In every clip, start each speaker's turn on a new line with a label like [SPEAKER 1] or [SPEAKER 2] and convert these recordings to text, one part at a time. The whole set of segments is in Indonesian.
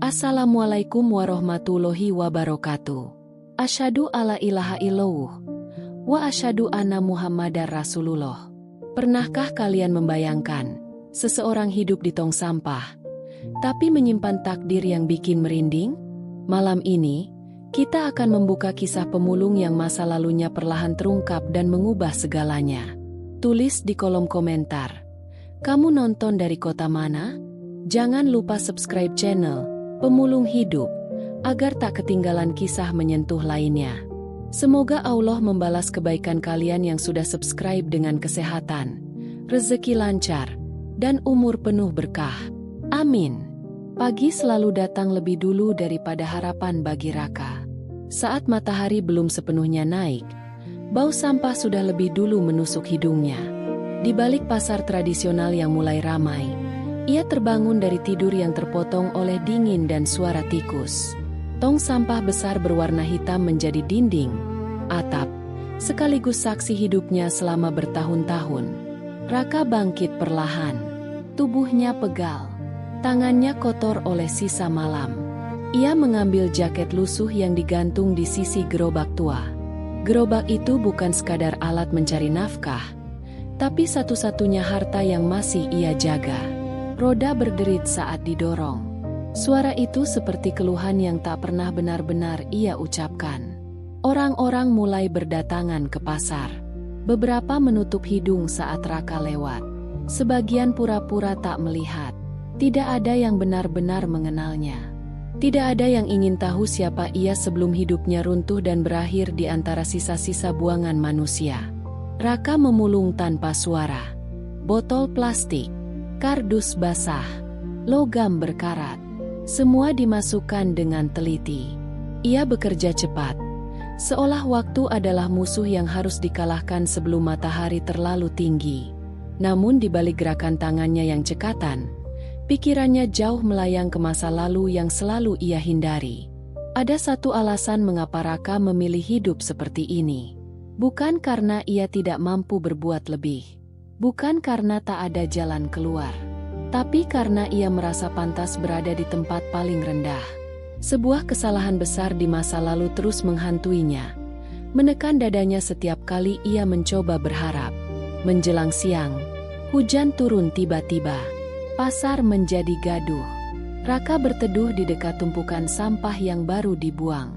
[SPEAKER 1] Assalamualaikum warahmatullahi wabarakatuh. Asyhadu alla ilaha illallah wa asyhadu anna Muhammadar Rasulullah. Pernahkah kalian membayangkan seseorang hidup di tong sampah, tapi menyimpan takdir yang bikin merinding? Malam ini, kita akan membuka kisah pemulung yang masa lalunya perlahan terungkap dan mengubah segalanya. Tulis di kolom komentar, kamu nonton dari kota mana? Jangan lupa subscribe channel Pemulung Hidup, agar tak ketinggalan kisah menyentuh lainnya. Semoga Allah membalas kebaikan kalian yang sudah subscribe dengan kesehatan, rezeki lancar, dan umur penuh berkah. Amin. Pagi selalu datang lebih dulu daripada harapan bagi Raka. Saat matahari belum sepenuhnya naik, bau sampah sudah lebih dulu menusuk hidungnya. Di balik pasar tradisional yang mulai ramai, ia terbangun dari tidur yang terpotong oleh dingin dan suara tikus. Tong sampah besar berwarna hitam menjadi dinding, atap, sekaligus saksi hidupnya selama bertahun-tahun. Raka bangkit perlahan. Tubuhnya pegal. Tangannya kotor oleh sisa malam. Ia mengambil jaket lusuh yang digantung di sisi gerobak tua. Gerobak itu bukan sekadar alat mencari nafkah, tapi satu-satunya harta yang masih ia jaga. Roda berderit saat didorong. Suara itu seperti keluhan yang tak pernah benar-benar ia ucapkan. Orang-orang mulai berdatangan ke pasar. Beberapa menutup hidung saat Raka lewat. Sebagian pura-pura tak melihat. Tidak ada yang benar-benar mengenalnya. Tidak ada yang ingin tahu siapa ia sebelum hidupnya runtuh dan berakhir di antara sisa-sisa buangan manusia. Raka memulung tanpa suara. Botol plastik, kardus basah, logam berkarat. Semua dimasukkan dengan teliti. Ia bekerja cepat, seolah waktu adalah musuh yang harus dikalahkan sebelum matahari terlalu tinggi. Namun di balik gerakan tangannya yang cekatan, pikirannya jauh melayang ke masa lalu yang selalu ia hindari. Ada satu alasan mengapa Raka memilih hidup seperti ini. Bukan karena ia tidak mampu berbuat lebih. Bukan karena tak ada jalan keluar. Tapi karena ia merasa pantas berada di tempat paling rendah. Sebuah kesalahan besar di masa lalu terus menghantuinya, menekan dadanya setiap kali ia mencoba berharap. Menjelang siang, hujan turun tiba-tiba. Pasar menjadi gaduh. Raka berteduh di dekat tumpukan sampah yang baru dibuang.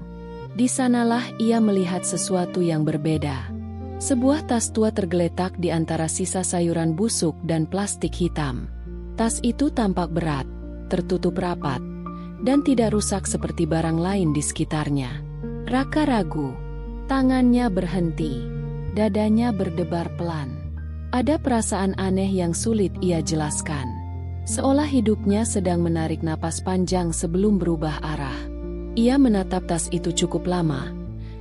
[SPEAKER 1] Di sanalah ia melihat sesuatu yang berbeda. Sebuah tas tua tergeletak di antara sisa sayuran busuk dan plastik hitam. Tas itu tampak berat, tertutup rapat, dan tidak rusak seperti barang lain di sekitarnya. Raka ragu. Tangannya berhenti. Dadanya berdebar pelan. Ada perasaan aneh yang sulit ia jelaskan. Seolah hidupnya sedang menarik napas panjang sebelum berubah arah. Ia menatap tas itu cukup lama,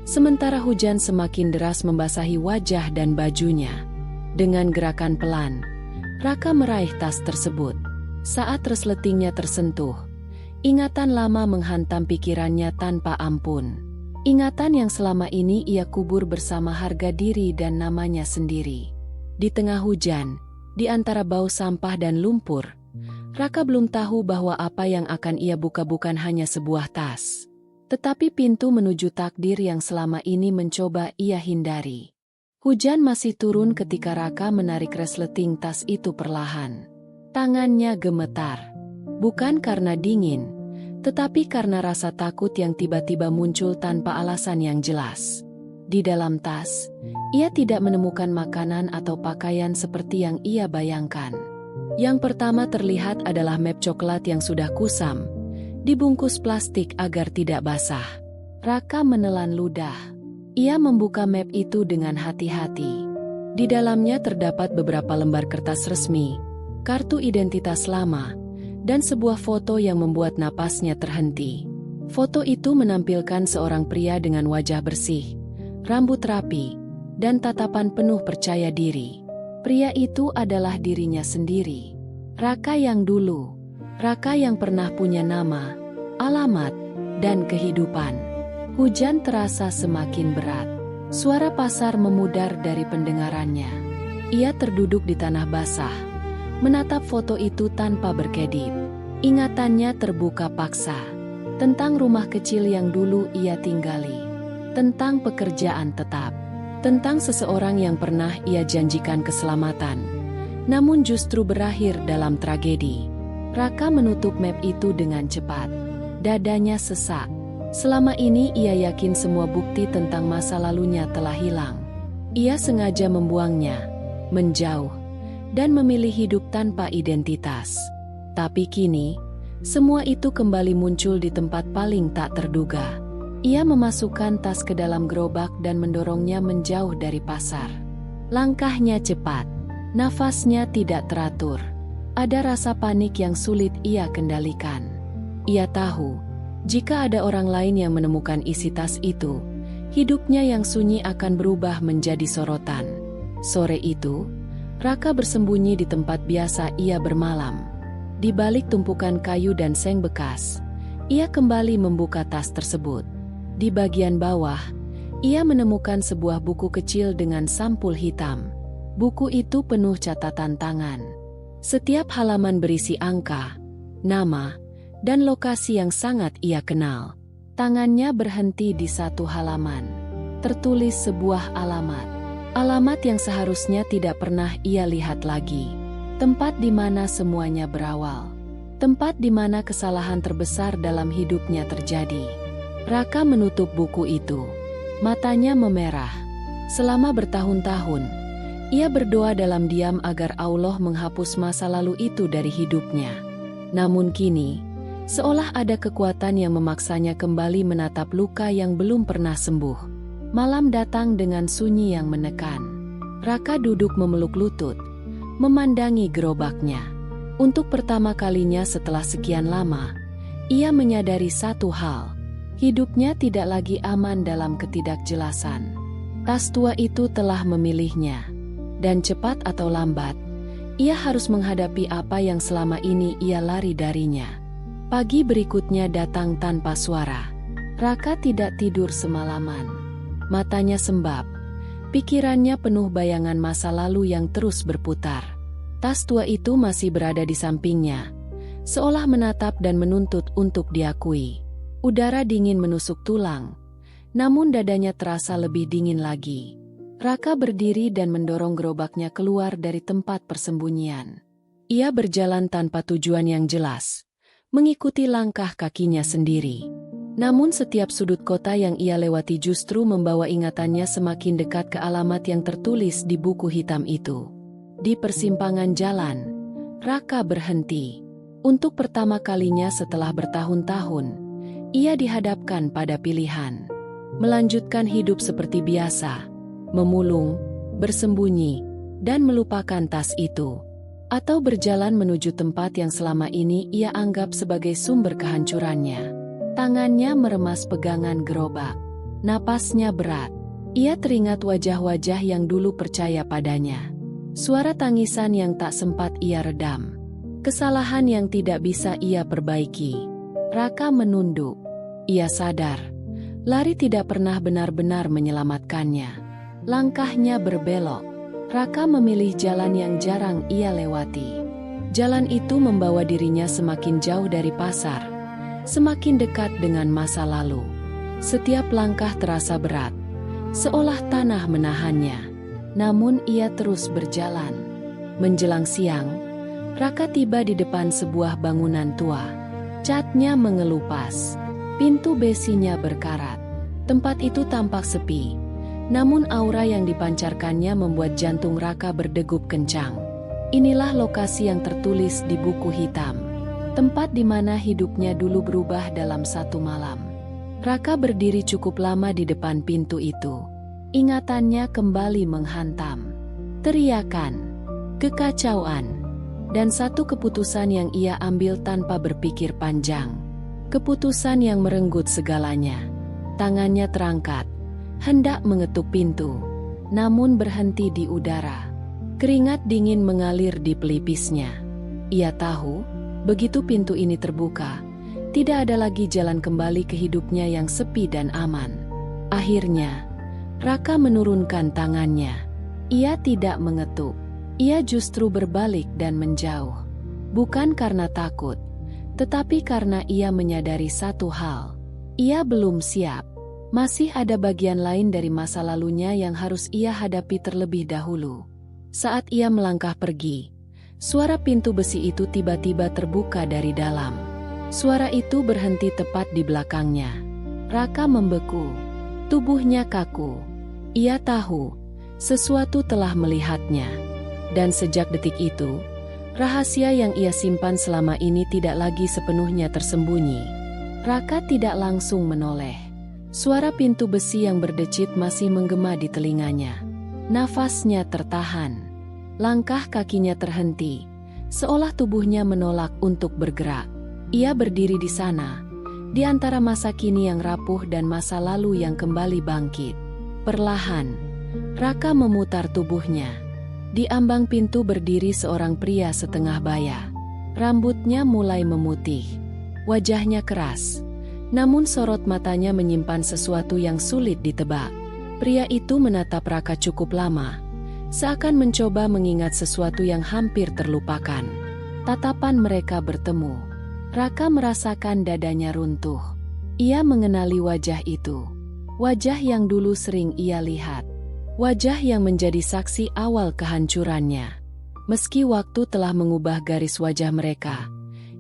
[SPEAKER 1] sementara hujan semakin deras membasahi wajah dan bajunya. Dengan gerakan pelan, Raka meraih tas tersebut. Saat resletingnya tersentuh, ingatan lama menghantam pikirannya tanpa ampun. Ingatan yang selama ini ia kubur bersama harga diri dan namanya sendiri. Di tengah hujan, di antara bau sampah dan lumpur, Raka belum tahu bahwa apa yang akan ia buka bukan hanya sebuah tas, tetapi pintu menuju takdir yang selama ini mencoba ia hindari. Hujan masih turun ketika Raka menarik resleting tas itu perlahan. Tangannya gemetar. Bukan karena dingin, tetapi karena rasa takut yang tiba-tiba muncul tanpa alasan yang jelas. Di dalam tas, ia tidak menemukan makanan atau pakaian seperti yang ia bayangkan. Yang pertama terlihat adalah map coklat yang sudah kusam, dibungkus plastik agar tidak basah. Raka menelan ludah. Ia membuka map itu dengan hati-hati. Di dalamnya terdapat beberapa lembar kertas resmi, kartu identitas lama, dan sebuah foto yang membuat napasnya terhenti. Foto itu menampilkan seorang pria dengan wajah bersih, rambut rapi, dan tatapan penuh percaya diri. Pria itu adalah dirinya sendiri. Raka yang dulu. Raka yang pernah punya nama, alamat, dan kehidupan. Hujan terasa semakin berat. Suara pasar memudar dari pendengarannya. Ia terduduk di tanah basah, menatap foto itu tanpa berkedip. Ingatannya terbuka paksa. Tentang rumah kecil yang dulu ia tinggali. Tentang pekerjaan tetap. Tentang seseorang yang pernah ia janjikan keselamatan. Namun justru berakhir dalam tragedi. Raka menutup map itu dengan cepat. Dadanya sesak. Selama ini ia yakin semua bukti tentang masa lalunya telah hilang. Ia sengaja membuangnya, menjauh, dan memilih hidup tanpa identitas. Tapi kini, semua itu kembali muncul di tempat paling tak terduga. Ia memasukkan tas ke dalam gerobak dan mendorongnya menjauh dari pasar. Langkahnya cepat, nafasnya tidak teratur. Ada rasa panik yang sulit ia kendalikan. Ia tahu, jika ada orang lain yang menemukan isi tas itu, hidupnya yang sunyi akan berubah menjadi sorotan. Sore itu, Raka bersembunyi di tempat biasa ia bermalam. Di balik tumpukan kayu dan seng bekas, ia kembali membuka tas tersebut. Di bagian bawah, ia menemukan sebuah buku kecil dengan sampul hitam. Buku itu penuh catatan tangan. Setiap halaman berisi angka, nama, dan lokasi yang sangat ia kenal. Tangannya berhenti di satu halaman. Tertulis sebuah alamat. Alamat yang seharusnya tidak pernah ia lihat lagi. Tempat di mana semuanya berawal. Tempat di mana kesalahan terbesar dalam hidupnya terjadi. Raka menutup buku itu. Matanya memerah. Selama bertahun-tahun, ia berdoa dalam diam agar Allah menghapus masa lalu itu dari hidupnya. Namun kini, seolah ada kekuatan yang memaksanya kembali menatap luka yang belum pernah sembuh. Malam datang dengan sunyi yang menekan. Raka duduk memeluk lutut, memandangi gerobaknya. Untuk pertama kalinya setelah sekian lama, ia menyadari satu hal. Hidupnya tidak lagi aman dalam ketidakjelasan. Tas tua itu telah memilihnya. Dan cepat atau lambat, ia harus menghadapi apa yang selama ini ia lari darinya. Pagi berikutnya datang tanpa suara. Raka tidak tidur semalaman. Matanya sembab. Pikirannya penuh bayangan masa lalu yang terus berputar. Tas tua itu masih berada di sampingnya, seolah menatap dan menuntut untuk diakui. Udara dingin menusuk tulang, namun dadanya terasa lebih dingin lagi. Raka berdiri dan mendorong gerobaknya keluar dari tempat persembunyian. Ia berjalan tanpa tujuan yang jelas, mengikuti langkah kakinya sendiri. Namun setiap sudut kota yang ia lewati justru membawa ingatannya semakin dekat ke alamat yang tertulis di buku hitam itu. Di persimpangan jalan, Raka berhenti. Untuk pertama kalinya setelah bertahun-tahun, ia dihadapkan pada pilihan. Melanjutkan hidup seperti biasa, memulung, bersembunyi, dan melupakan tas itu. Atau berjalan menuju tempat yang selama ini ia anggap sebagai sumber kehancurannya. Tangannya meremas pegangan gerobak. Napasnya berat. Ia teringat wajah-wajah yang dulu percaya padanya. Suara tangisan yang tak sempat ia redam. Kesalahan yang tidak bisa ia perbaiki. Raka menunduk. Ia sadar, lari tidak pernah benar-benar menyelamatkannya. Langkahnya berbelok. Raka memilih jalan yang jarang ia lewati. Jalan itu membawa dirinya semakin jauh dari pasar, semakin dekat dengan masa lalu. Setiap langkah terasa berat, seolah tanah menahannya. Namun ia terus berjalan. Menjelang siang, Raka tiba di depan sebuah bangunan tua. Catnya mengelupas, pintu besinya berkarat. Tempat itu tampak sepi, namun aura yang dipancarkannya membuat jantung Raka berdegup kencang. Inilah lokasi yang tertulis di buku hitam. Tempat di mana hidupnya dulu berubah dalam satu malam. Raka berdiri cukup lama di depan pintu itu. Ingatannya kembali menghantam. Teriakan, kekacauan, dan satu keputusan yang ia ambil tanpa berpikir panjang. Keputusan yang merenggut segalanya. Tangannya terangkat, hendak mengetuk pintu, namun berhenti di udara. Keringat dingin mengalir di pelipisnya. Ia tahu, begitu pintu ini terbuka, tidak ada lagi jalan kembali ke hidupnya yang sepi dan aman. Akhirnya, Raka menurunkan tangannya. Ia tidak mengetuk. Ia justru berbalik dan menjauh. Bukan karena takut, Tetapi karena ia menyadari satu hal, ia belum siap. Masih ada bagian lain dari masa lalunya yang harus ia hadapi terlebih dahulu. Saat ia melangkah pergi, suara pintu besi itu tiba-tiba terbuka dari dalam. Suara itu berhenti tepat di belakangnya. Raka membeku. Tubuhnya kaku. Ia tahu, sesuatu telah melihatnya. Dan sejak detik itu, rahasia yang ia simpan selama ini tidak lagi sepenuhnya tersembunyi. Raka tidak langsung menoleh. Suara pintu besi yang berdecit masih menggema di telinganya. Nafasnya tertahan. Langkah kakinya terhenti, seolah tubuhnya menolak untuk bergerak. Ia berdiri di sana, di antara masa kini yang rapuh dan masa lalu yang kembali bangkit. Perlahan, Raka memutar tubuhnya. Di ambang pintu berdiri seorang pria setengah baya. Rambutnya mulai memutih. Wajahnya keras. Namun sorot matanya menyimpan sesuatu yang sulit ditebak. Pria itu menatap Raka cukup lama, seakan mencoba mengingat sesuatu yang hampir terlupakan. Tatapan mereka bertemu. Raka merasakan dadanya runtuh. Ia mengenali wajah itu. Wajah yang dulu sering ia lihat. Wajah yang menjadi saksi awal kehancurannya. Meski waktu telah mengubah garis wajah mereka,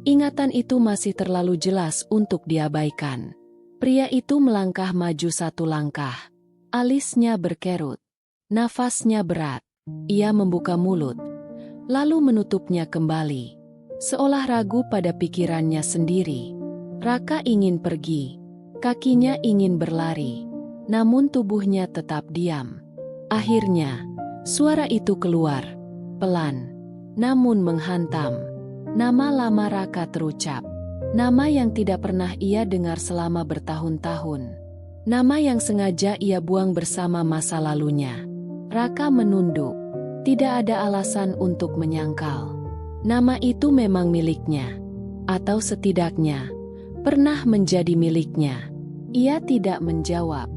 [SPEAKER 1] ingatan itu masih terlalu jelas untuk diabaikan. Pria itu melangkah maju satu langkah. Alisnya berkerut. Nafasnya berat. Ia membuka mulut, lalu menutupnya kembali. Seolah ragu pada pikirannya sendiri. Raka ingin pergi. Kakinya ingin berlari. Namun tubuhnya tetap diam. Akhirnya, suara itu keluar. Pelan, namun menghantam. Nama lama Raka terucap. Nama yang tidak pernah ia dengar selama bertahun-tahun. Nama yang sengaja ia buang bersama masa lalunya. Raka menunduk. Tidak ada alasan untuk menyangkal. Nama itu memang miliknya. Atau setidaknya, pernah menjadi miliknya. Ia tidak menjawab.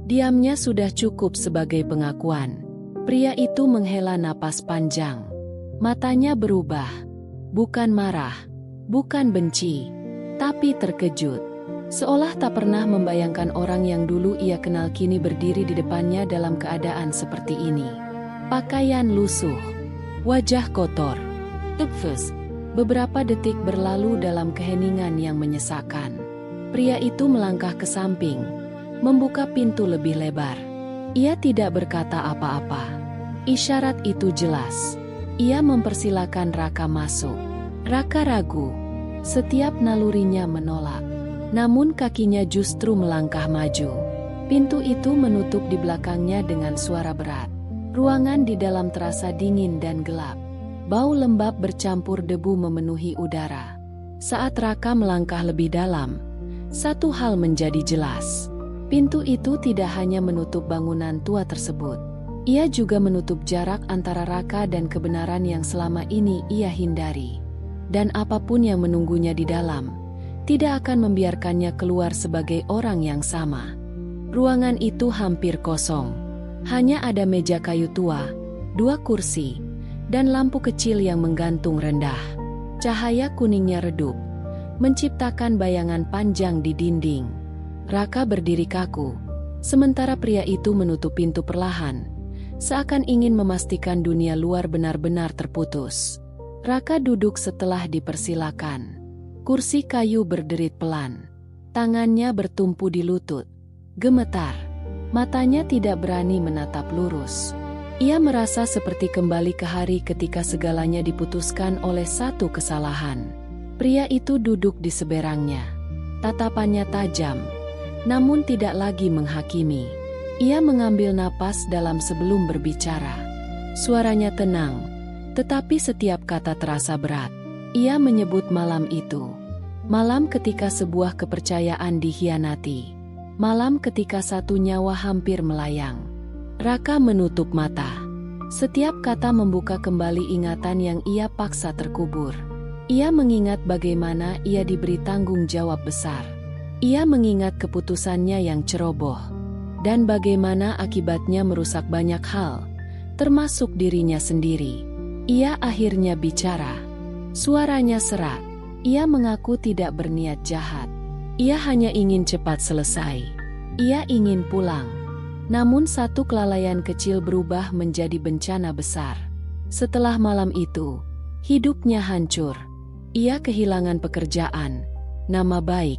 [SPEAKER 1] Diamnya sudah cukup sebagai pengakuan. Pria itu menghela napas panjang. Matanya berubah. Bukan marah, bukan benci, tapi terkejut. Seolah tak pernah membayangkan orang yang dulu ia kenal kini berdiri di depannya dalam keadaan seperti ini. Pakaian lusuh, wajah kotor. Tepfes, beberapa detik berlalu dalam keheningan yang menyesakkan. Pria itu melangkah ke samping, membuka pintu lebih lebar. Ia tidak berkata apa-apa. Isyarat itu jelas. Ia mempersilakan Raka masuk. Raka ragu. Setiap nalurinya menolak. Namun kakinya justru melangkah maju. Pintu itu menutup di belakangnya dengan suara berat. Ruangan di dalam terasa dingin dan gelap. Bau lembab bercampur debu memenuhi udara. Saat Raka melangkah lebih dalam, satu hal menjadi jelas. Pintu itu tidak hanya menutup bangunan tua tersebut. Ia juga menutup jarak antara Raka dan kebenaran yang selama ini ia hindari. Dan apapun yang menunggunya di dalam, tidak akan membiarkannya keluar sebagai orang yang sama. Ruangan itu hampir kosong. Hanya ada meja kayu tua, 2 kursi, dan lampu kecil yang menggantung rendah. Cahaya kuningnya redup, menciptakan bayangan panjang di dinding. Raka berdiri kaku, sementara pria itu menutup pintu perlahan, seakan ingin memastikan dunia luar benar-benar terputus. Raka duduk setelah dipersilakan. Kursi kayu berderit pelan. Tangannya bertumpu di lutut. Gemetar. Matanya tidak berani menatap lurus. Ia merasa seperti kembali ke hari ketika segalanya diputuskan oleh satu kesalahan. Pria itu duduk di seberangnya. Tatapannya tajam, namun tidak lagi menghakimi. Ia mengambil napas dalam sebelum berbicara. Suaranya tenang, tetapi setiap kata terasa berat. Ia menyebut malam itu. Malam ketika sebuah kepercayaan dikhianati. Malam ketika satu nyawa hampir melayang. Raka menutup mata. Setiap kata membuka kembali ingatan yang ia paksa terkubur. Ia mengingat bagaimana ia diberi tanggung jawab besar. Ia mengingat keputusannya yang ceroboh. Dan bagaimana akibatnya merusak banyak hal, termasuk dirinya sendiri. Ia akhirnya bicara. Suaranya serak, Ia mengaku tidak berniat jahat. Ia hanya ingin cepat selesai. Ia ingin pulang. Namun satu kelalaian kecil berubah menjadi bencana besar. Setelah malam itu, hidupnya hancur. Ia kehilangan pekerjaan, nama baik,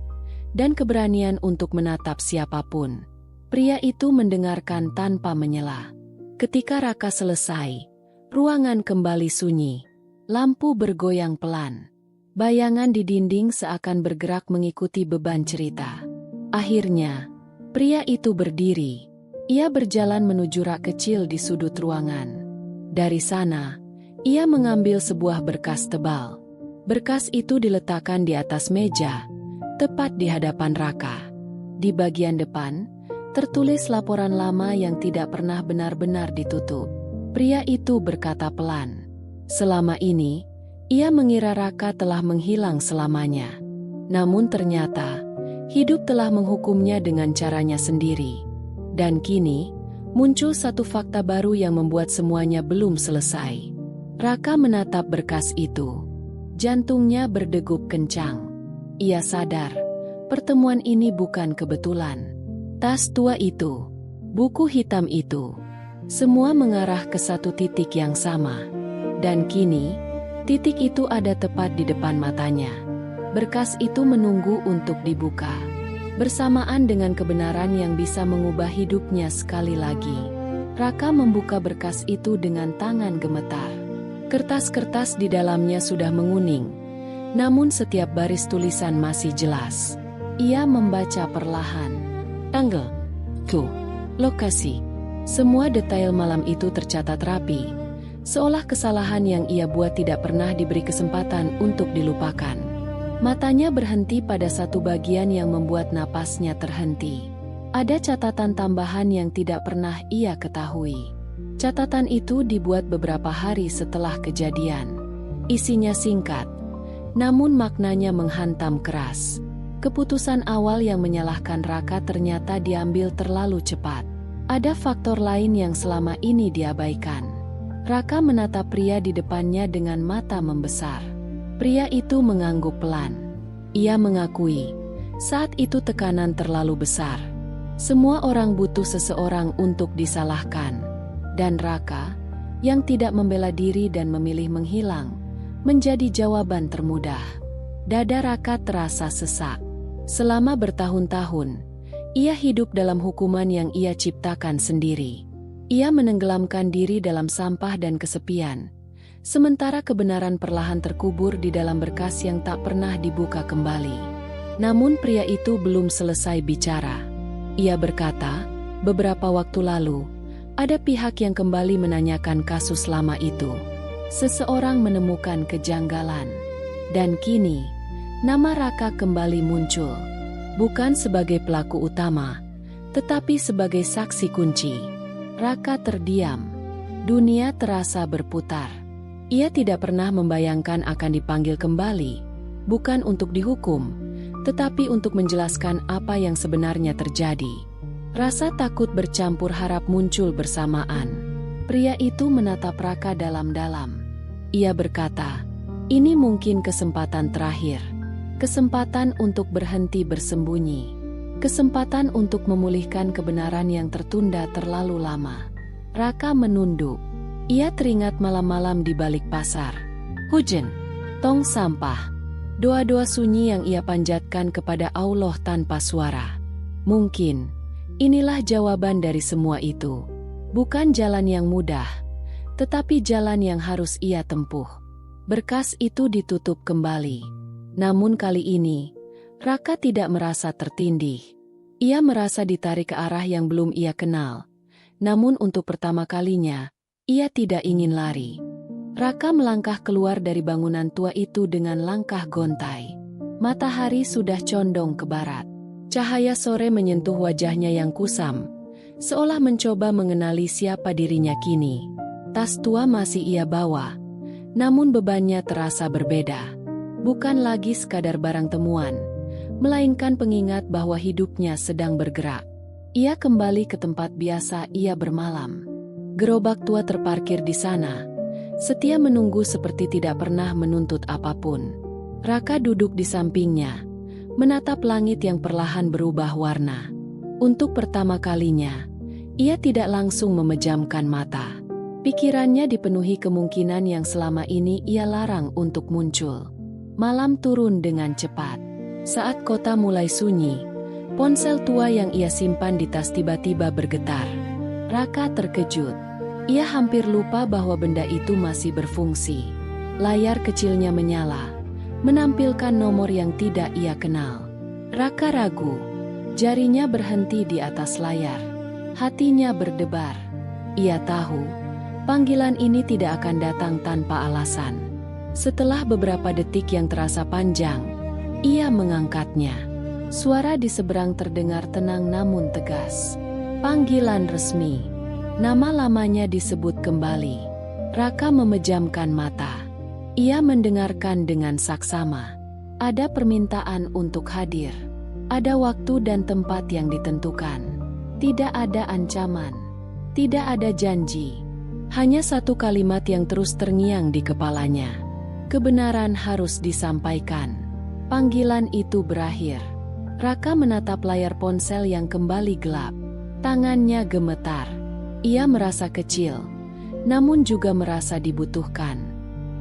[SPEAKER 1] dan keberanian untuk menatap siapapun. Pria itu mendengarkan tanpa menyela. Ketika Raka selesai, ruangan kembali sunyi. Lampu bergoyang pelan. Bayangan di dinding seakan bergerak mengikuti beban cerita. Akhirnya, pria itu berdiri. Ia berjalan menuju rak kecil di sudut ruangan. Dari sana, ia mengambil sebuah berkas tebal. Berkas itu diletakkan di atas meja, tepat di hadapan Raka. Di bagian depan, tertulis laporan lama yang tidak pernah benar-benar ditutup. Pria itu berkata pelan. Selama ini, ia mengira Raka telah menghilang selamanya. Namun ternyata, hidup telah menghukumnya dengan caranya sendiri. Dan kini, muncul satu fakta baru yang membuat semuanya belum selesai. Raka menatap berkas itu. Jantungnya berdegup kencang. Ia sadar, pertemuan ini bukan kebetulan. Tas tua itu, buku hitam itu, semua mengarah ke satu titik yang sama. Dan kini, titik itu ada tepat di depan matanya. Berkas itu menunggu untuk dibuka. Bersamaan dengan kebenaran yang bisa mengubah hidupnya sekali lagi. Raka membuka berkas itu dengan tangan gemetar. Kertas-kertas di dalamnya sudah menguning. Namun setiap baris tulisan masih jelas. Ia membaca perlahan. Tanggal, lokasi. Semua detail malam itu tercatat rapi, seolah kesalahan yang ia buat tidak pernah diberi kesempatan untuk dilupakan. Matanya berhenti pada satu bagian yang membuat napasnya terhenti. Ada catatan tambahan yang tidak pernah ia ketahui. Catatan itu dibuat beberapa hari setelah kejadian. Isinya singkat, namun maknanya menghantam keras. Keputusan awal yang menyalahkan Raka ternyata diambil terlalu cepat. Ada faktor lain yang selama ini diabaikan. Raka menatap pria di depannya dengan mata membesar. Pria itu mengangguk pelan. Ia mengakui, saat itu tekanan terlalu besar. Semua orang butuh seseorang untuk disalahkan. Dan Raka, yang tidak membela diri dan memilih menghilang, menjadi jawaban termudah. Dada Raka terasa sesak. Selama bertahun-tahun, ia hidup dalam hukuman yang ia ciptakan sendiri. Ia menenggelamkan diri dalam sampah dan kesepian, sementara kebenaran perlahan terkubur di dalam berkas yang tak pernah dibuka kembali. Namun pria itu belum selesai bicara. Ia berkata, beberapa waktu lalu, ada pihak yang kembali menanyakan kasus lama itu. Seseorang menemukan kejanggalan. Dan kini, nama Raka kembali muncul, bukan sebagai pelaku utama, tetapi sebagai saksi kunci. Raka terdiam. Dunia terasa berputar. Ia tidak pernah membayangkan akan dipanggil kembali, bukan untuk dihukum, tetapi untuk menjelaskan apa yang sebenarnya terjadi. Rasa takut bercampur harap muncul bersamaan. Pria itu menatap Raka dalam-dalam. Ia berkata, ini mungkin kesempatan terakhir. Kesempatan untuk berhenti bersembunyi. Kesempatan untuk memulihkan kebenaran yang tertunda terlalu lama. Raka menunduk. Ia teringat malam-malam di balik pasar. Hujan, tong sampah, doa-doa sunyi yang ia panjatkan kepada Allah tanpa suara. Mungkin, inilah jawaban dari semua itu. Bukan jalan yang mudah, tetapi jalan yang harus ia tempuh. Berkas itu ditutup kembali. Namun kali ini, Raka tidak merasa tertindih. Ia merasa ditarik ke arah yang belum ia kenal. Namun untuk pertama kalinya, ia tidak ingin lari. Raka melangkah keluar dari bangunan tua itu dengan langkah gontai. Matahari sudah condong ke barat. Cahaya sore menyentuh wajahnya yang kusam, seolah mencoba mengenali siapa dirinya kini. Tas tua masih ia bawa, namun bebannya terasa berbeda. Bukan lagi sekadar barang temuan, melainkan pengingat bahwa hidupnya sedang bergerak. Ia kembali ke tempat biasa ia bermalam. Gerobak tua terparkir di sana, setia menunggu seperti tidak pernah menuntut apapun. Raka duduk di sampingnya, menatap langit yang perlahan berubah warna. Untuk pertama kalinya, ia tidak langsung memejamkan mata. Pikirannya dipenuhi kemungkinan yang selama ini ia larang untuk muncul. Malam turun dengan cepat. Saat kota mulai sunyi, ponsel tua yang ia simpan di tas tiba-tiba bergetar. Raka terkejut. Ia hampir lupa bahwa benda itu masih berfungsi. Layar kecilnya menyala, menampilkan nomor yang tidak ia kenal. Raka ragu. Jarinya berhenti di atas layar. Hatinya berdebar. Ia tahu, panggilan ini tidak akan datang tanpa alasan. Setelah beberapa detik yang terasa panjang, ia mengangkatnya. Suara di seberang terdengar tenang namun tegas. Panggilan resmi. Nama lamanya disebut kembali. Raka memejamkan mata. Ia mendengarkan dengan saksama. Ada permintaan untuk hadir. Ada waktu dan tempat yang ditentukan. Tidak ada ancaman. Tidak ada janji. Hanya satu kalimat yang terus terngiang di kepalanya. Kebenaran harus disampaikan. Panggilan itu berakhir. Raka menatap layar ponsel yang kembali gelap. Tangannya gemetar. Ia merasa kecil, namun juga merasa dibutuhkan.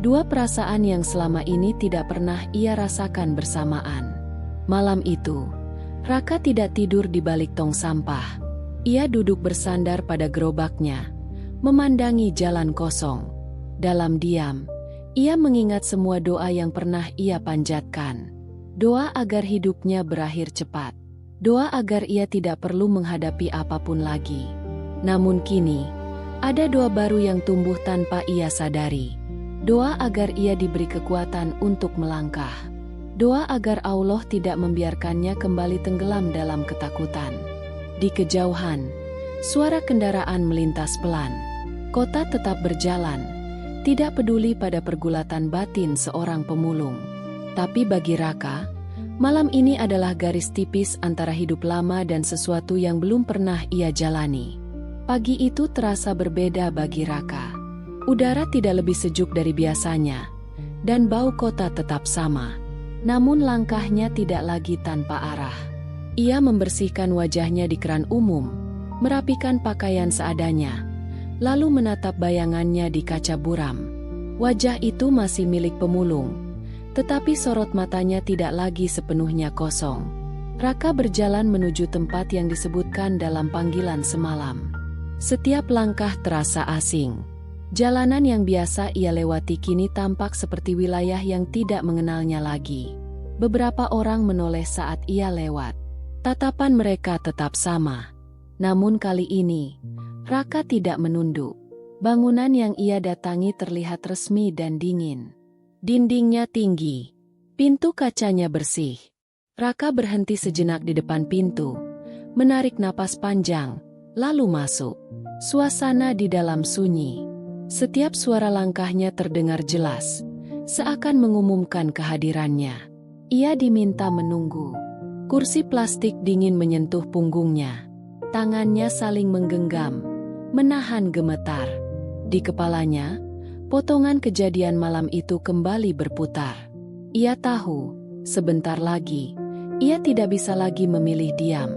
[SPEAKER 1] Dua perasaan yang selama ini tidak pernah ia rasakan bersamaan. Malam itu, Raka tidak tidur di balik tong sampah. Ia duduk bersandar pada gerobaknya, memandangi jalan kosong. Dalam diam, ia mengingat semua doa yang pernah ia panjatkan. Doa agar hidupnya berakhir cepat. Doa agar ia tidak perlu menghadapi apapun lagi. Namun kini, ada doa baru yang tumbuh tanpa ia sadari. Doa agar ia diberi kekuatan untuk melangkah. Doa agar Allah tidak membiarkannya kembali tenggelam dalam ketakutan. Di kejauhan, suara kendaraan melintas pelan. Kota tetap berjalan, tidak peduli pada pergulatan batin seorang pemulung. Tapi bagi Raka, malam ini adalah garis tipis antara hidup lama dan sesuatu yang belum pernah ia jalani. Pagi itu terasa berbeda bagi Raka. Udara tidak lebih sejuk dari biasanya, dan bau kota tetap sama. Namun langkahnya tidak lagi tanpa arah. Ia membersihkan wajahnya di keran umum, merapikan pakaian seadanya, lalu menatap bayangannya di kaca buram. Wajah itu masih milik pemulung, tetapi sorot matanya tidak lagi sepenuhnya kosong. Raka berjalan menuju tempat yang disebutkan dalam panggilan semalam. Setiap langkah terasa asing. Jalanan yang biasa ia lewati kini tampak seperti wilayah yang tidak mengenalnya lagi. Beberapa orang menoleh saat ia lewat. Tatapan mereka tetap sama. Namun kali ini, Raka tidak menunduk. Bangunan yang ia datangi terlihat resmi dan dingin. Dindingnya tinggi. Pintu kacanya bersih. Raka berhenti sejenak di depan pintu, menarik napas panjang, lalu masuk. Suasana di dalam sunyi. Setiap suara langkahnya terdengar jelas, seakan mengumumkan kehadirannya. Ia diminta menunggu. Kursi plastik dingin menyentuh punggungnya. Tangannya saling menggenggam, menahan gemetar. Di kepalanya, potongan kejadian malam itu kembali berputar. Ia tahu, sebentar lagi, ia tidak bisa lagi memilih diam.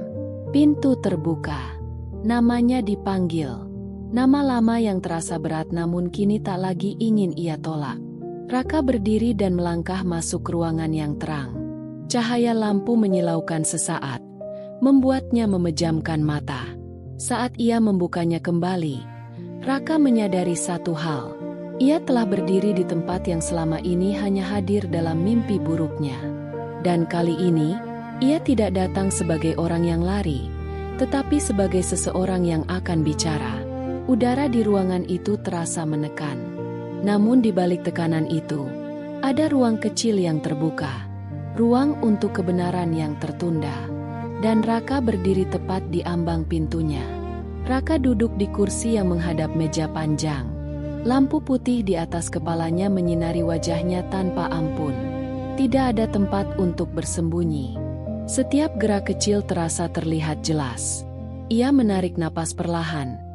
[SPEAKER 1] Pintu terbuka. Namanya dipanggil. Nama lama yang terasa berat namun kini tak lagi ingin ia tolak. Raka berdiri dan melangkah masuk ruangan yang terang. Cahaya lampu menyilaukan sesaat, membuatnya memejamkan mata. Saat ia membukanya kembali, Raka menyadari satu hal. Ia telah berdiri di tempat yang selama ini hanya hadir dalam mimpi buruknya. Dan kali ini, ia tidak datang sebagai orang yang lari, tetapi sebagai seseorang yang akan bicara. Udara di ruangan itu terasa menekan. Namun di balik tekanan itu, ada ruang kecil yang terbuka. Ruang untuk kebenaran yang tertunda. Dan Raka berdiri tepat di ambang pintunya. Raka duduk di kursi yang menghadap meja panjang. Lampu putih di atas kepalanya menyinari wajahnya tanpa ampun. Tidak ada tempat untuk bersembunyi. Setiap gerak kecil terasa terlihat jelas. Ia menarik napas perlahan,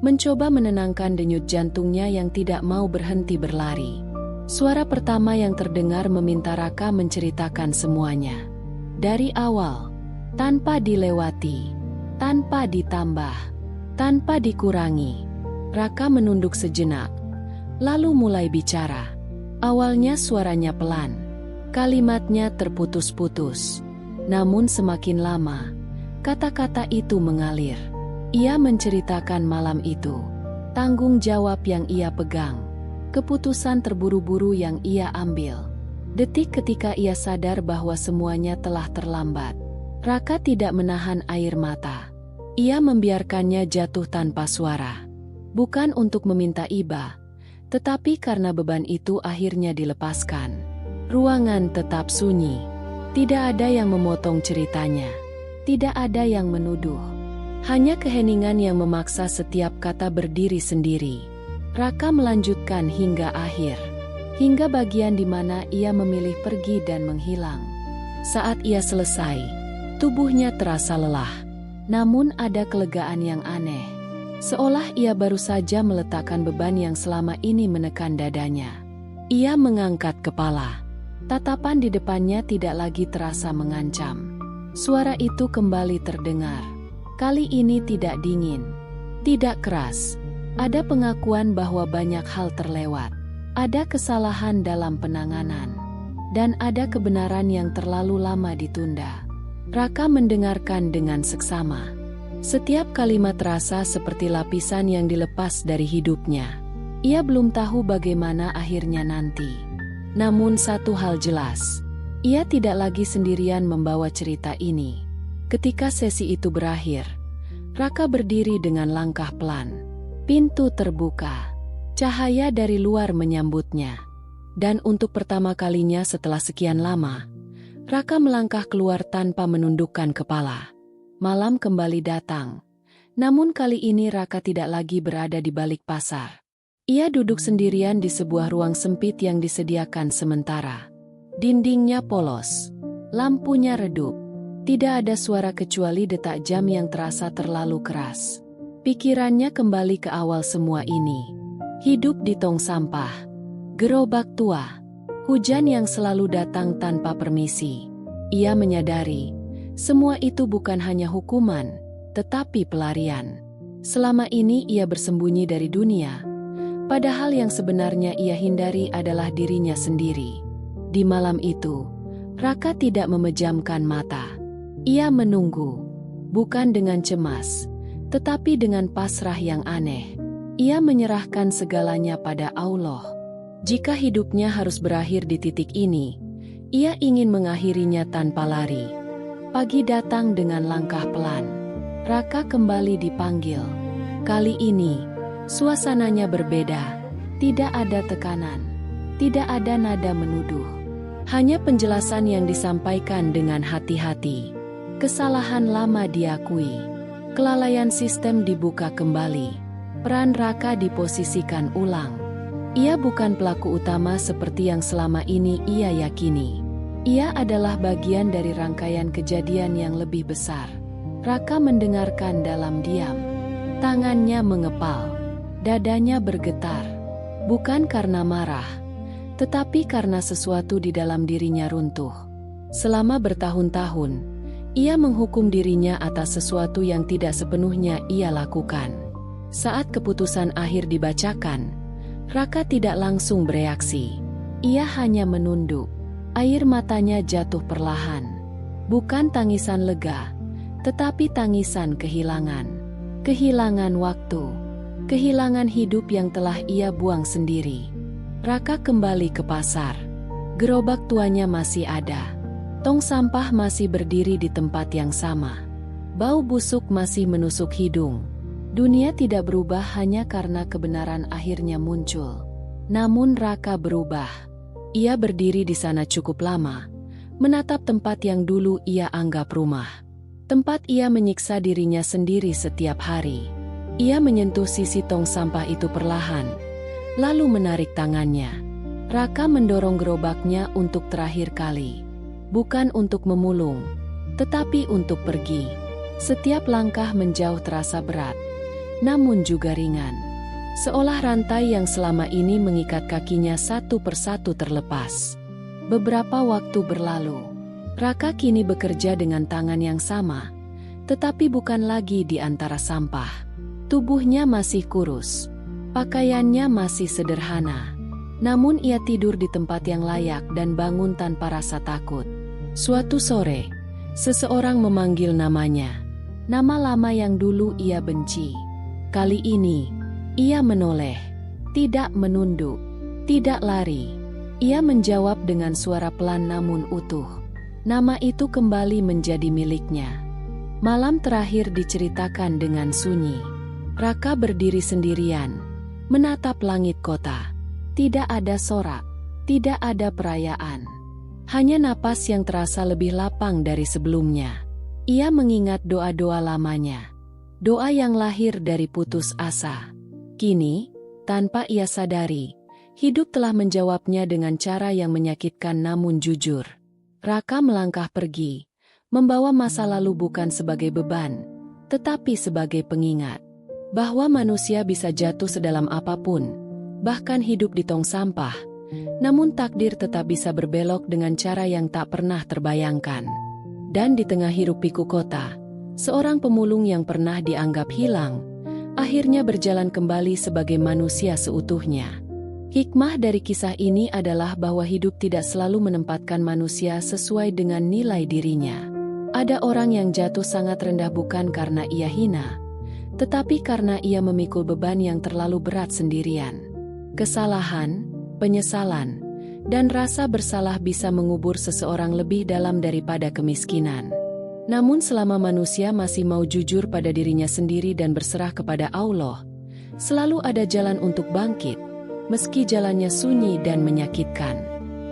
[SPEAKER 1] mencoba menenangkan denyut jantungnya yang tidak mau berhenti berlari. Suara pertama yang terdengar meminta Raka menceritakan semuanya. Dari awal, tanpa dilewati, tanpa ditambah, tanpa dikurangi. Raka menunduk sejenak, lalu mulai bicara. Awalnya suaranya pelan, kalimatnya terputus-putus. Namun semakin lama, kata-kata itu mengalir. Ia menceritakan malam itu, tanggung jawab yang ia pegang, keputusan terburu-buru yang ia ambil. Detik ketika ia sadar bahwa semuanya telah terlambat, Raka tidak menahan air mata. Ia membiarkannya jatuh tanpa suara. Bukan untuk meminta iba, tetapi karena beban itu akhirnya dilepaskan. Ruangan tetap sunyi. Tidak ada yang memotong ceritanya. Tidak ada yang menuduh. Hanya keheningan yang memaksa setiap kata berdiri sendiri. Raka melanjutkan hingga akhir. Hingga bagian di mana ia memilih pergi dan menghilang. Saat ia selesai, tubuhnya terasa lelah. Namun ada kelegaan yang aneh. Seolah ia baru saja meletakkan beban yang selama ini menekan dadanya. Ia mengangkat kepala. Tatapan di depannya tidak lagi terasa mengancam. Suara itu kembali terdengar. Kali ini tidak dingin, tidak keras. Ada pengakuan bahwa banyak hal terlewat. Ada kesalahan dalam penanganan. Dan ada kebenaran yang terlalu lama ditunda. Raka mendengarkan dengan seksama. Setiap kalimat terasa seperti lapisan yang dilepas dari hidupnya. Ia belum tahu bagaimana akhirnya nanti. Namun satu hal jelas, ia tidak lagi sendirian membawa cerita ini. Ketika sesi itu berakhir, Raka berdiri dengan langkah pelan. Pintu terbuka, cahaya dari luar menyambutnya. Dan untuk pertama kalinya setelah sekian lama, Raka melangkah keluar tanpa menundukkan kepala. Malam kembali datang. Namun kali ini Raka tidak lagi berada di balik pasar. Ia duduk sendirian di sebuah ruang sempit yang disediakan sementara. Dindingnya polos, lampunya redup. Tidak ada suara kecuali detak jam yang terasa terlalu keras. Pikirannya kembali ke awal semua ini. Hidup di tong sampah, gerobak tua, hujan yang selalu datang tanpa permisi. Ia menyadari, semua itu bukan hanya hukuman, tetapi pelarian. Selama ini ia bersembunyi dari dunia. Padahal yang sebenarnya ia hindari adalah dirinya sendiri. Di malam itu, Raka tidak memejamkan mata. Ia menunggu, bukan dengan cemas, tetapi dengan pasrah yang aneh. Ia menyerahkan segalanya pada Allah. Jika hidupnya harus berakhir di titik ini, ia ingin mengakhirinya tanpa lari. Pagi datang dengan langkah pelan. Raka kembali dipanggil. Kali ini, suasananya berbeda, tidak ada tekanan, tidak ada nada menuduh. Hanya penjelasan yang disampaikan dengan hati-hati. Kesalahan lama diakui, kelalaian sistem dibuka kembali, peran Raka diposisikan ulang. Ia bukan pelaku utama seperti yang selama ini ia yakini. Ia adalah bagian dari rangkaian kejadian yang lebih besar. Raka mendengarkan dalam diam. Tangannya mengepal. Dadanya bergetar, bukan karena marah, tetapi karena sesuatu di dalam dirinya runtuh. Selama bertahun-tahun, ia menghukum dirinya atas sesuatu yang tidak sepenuhnya ia lakukan. Saat keputusan akhir dibacakan, Raka tidak langsung bereaksi. Ia hanya menunduk. Air matanya jatuh perlahan. Bukan tangisan lega, tetapi tangisan kehilangan. Kehilangan waktu. Kehilangan hidup yang telah ia buang sendiri. Raka kembali ke pasar. Gerobak tuanya masih ada. Tong sampah masih berdiri di tempat yang sama. Bau busuk masih menusuk hidung. Dunia tidak berubah hanya karena kebenaran akhirnya muncul. Namun Raka berubah. Ia berdiri di sana cukup lama, menatap tempat yang dulu ia anggap rumah. Tempat ia menyiksa dirinya sendiri setiap hari. Ia menyentuh sisi tong sampah itu perlahan, lalu menarik tangannya. Raka mendorong gerobaknya untuk terakhir kali. Bukan untuk memulung, tetapi untuk pergi. Setiap langkah menjauh terasa berat, namun juga ringan. Seolah rantai yang selama ini mengikat kakinya satu persatu terlepas. Beberapa waktu berlalu. Raka kini bekerja dengan tangan yang sama, tetapi bukan lagi di antara sampah. Tubuhnya masih kurus. Pakaiannya masih sederhana. Namun ia tidur di tempat yang layak dan bangun tanpa rasa takut. Suatu sore, seseorang memanggil namanya. Nama lama yang dulu ia benci. Kali ini, ia menoleh. Tidak menunduk. Tidak lari. Ia menjawab dengan suara pelan namun utuh. Nama itu kembali menjadi miliknya. Malam terakhir diceritakan dengan sunyi. Raka berdiri sendirian, menatap langit kota. Tidak ada sorak, tidak ada perayaan. Hanya napas yang terasa lebih lapang dari sebelumnya. Ia mengingat doa-doa lamanya. Doa yang lahir dari putus asa. Kini, tanpa ia sadari, hidup telah menjawabnya dengan cara yang menyakitkan namun jujur. Raka melangkah pergi, membawa masa lalu bukan sebagai beban, tetapi sebagai pengingat. Bahwa manusia bisa jatuh sedalam apapun, bahkan hidup di tong sampah, namun takdir tetap bisa berbelok dengan cara yang tak pernah terbayangkan. Dan di tengah hiruk-pikuk kota, seorang pemulung yang pernah dianggap hilang, akhirnya berjalan kembali sebagai manusia seutuhnya. Hikmah dari kisah ini adalah bahwa hidup tidak selalu menempatkan manusia sesuai dengan nilai dirinya. Ada orang yang jatuh sangat rendah bukan karena ia hina, tetapi karena ia memikul beban yang terlalu berat sendirian. Kesalahan, penyesalan, dan rasa bersalah bisa mengubur seseorang lebih dalam daripada kemiskinan. Namun selama manusia masih mau jujur pada dirinya sendiri dan berserah kepada Allah, selalu ada jalan untuk bangkit, meski jalannya sunyi dan menyakitkan.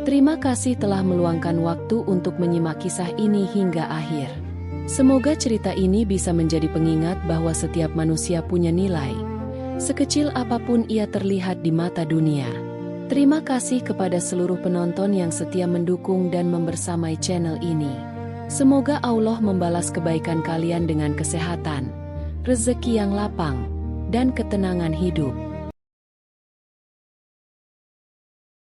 [SPEAKER 1] Terima kasih telah meluangkan waktu untuk menyimak kisah ini hingga akhir. Semoga cerita ini bisa menjadi pengingat bahwa setiap manusia punya nilai, sekecil apapun ia terlihat di mata dunia. Terima kasih kepada seluruh penonton yang setia mendukung dan membersamai channel ini. Semoga Allah membalas kebaikan kalian dengan kesehatan, rezeki yang lapang, dan ketenangan hidup.